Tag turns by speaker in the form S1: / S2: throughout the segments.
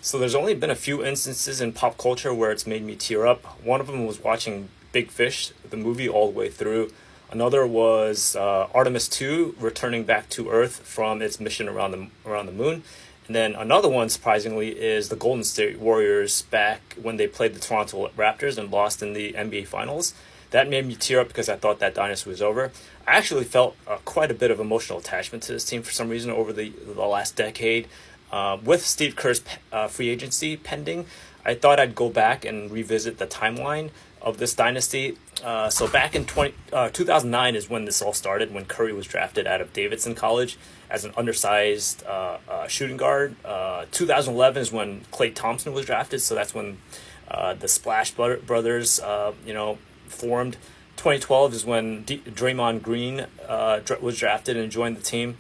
S1: So there's only been a few instances in pop culture where it's made me tear up. One of them was watching Big Fish, the movie, all the way through. Another was Artemis 2 returning back to Earth from its mission around the moon. And then another one, surprisingly, is the Golden State Warriors back when they played the Toronto Raptors and lost in the NBA Finals. That made me tear up because I thought that dynasty was over. I actually felt quite a bit of emotional attachment to this team for some reason over the last decade. With Steve Kerr's free agency pending, I thought I'd go back and revisit the timeline of this dynasty. So back in 2009 is when this all started, when Curry was drafted out of Davidson College as an undersized shooting guard. 2011 is when Klay Thompson was drafted, so that's when the Splash Brothers, formed. 2012 is when Draymond Green was drafted and joined the team,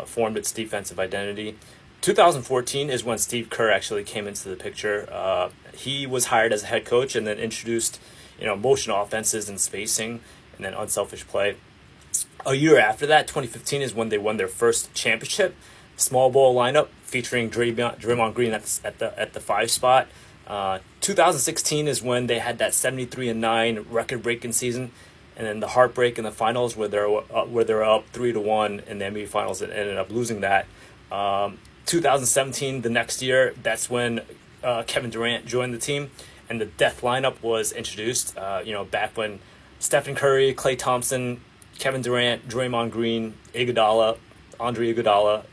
S1: formed its defensive identity. 2014 is when Steve Kerr actually came into the picture. He was hired as a head coach and then introduced, motion offenses and spacing and then unselfish play. A year after that, 2015 is when they won their first championship. Small ball lineup featuring Draymond Green at the 5 spot. 2016 is when they had that 73-9 record-breaking season, and then the heartbreak in the finals where they're up 3-1 in the NBA Finals and ended up losing that. 2017, the next year, that's when Kevin Durant joined the team, and the death lineup was introduced. Back when Stephen Curry, Klay Thompson, Kevin Durant, Draymond Green, Andre Iguodala,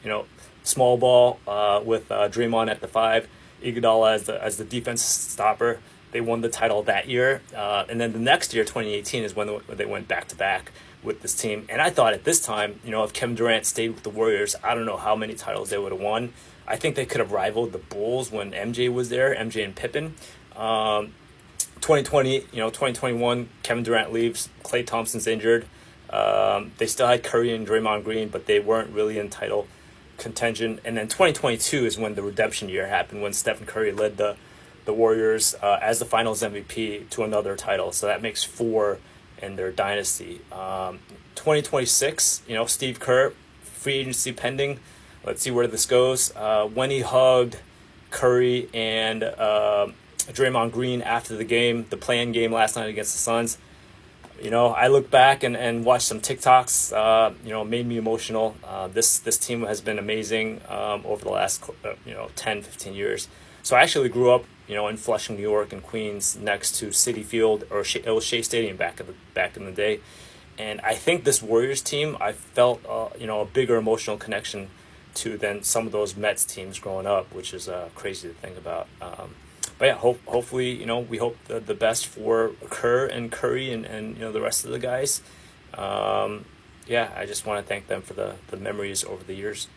S1: small ball with Draymond at the 5, Iguodala as the defense stopper. They won the title that year, and then the next year, 2018, is when they went back to back with this team. And I thought at this time, if Kevin Durant stayed with the Warriors, I don't know how many titles they would have won. I think they could have rivaled the Bulls when MJ was there, MJ and Pippen. 2021, Kevin Durant leaves, Klay Thompson's injured. They still had Curry and Draymond Green, but they weren't really in title contention. And then 2022 is when the redemption year happened, when Stephen Curry led the Warriors as the Finals MVP to another title. So that makes 4 in their dynasty. 2026, Steve Kerr, free agency pending. Let's see where this goes. When he hugged Curry and Draymond Green after the game, the play-in game last night against the Suns, I look back and watch some TikToks, made me emotional. This team has been amazing over the last, 10, 15 years. So I actually grew up, in Flushing, New York and Queens next to Citi Field, or it was Shea Stadium back in the day. And I think this Warriors team, I felt, a bigger emotional connection to than some of those Mets teams growing up, which is crazy to think about. But yeah, hopefully, we hope the best for Kerr and Curry and the rest of the guys. I just want to thank them for the memories over the years.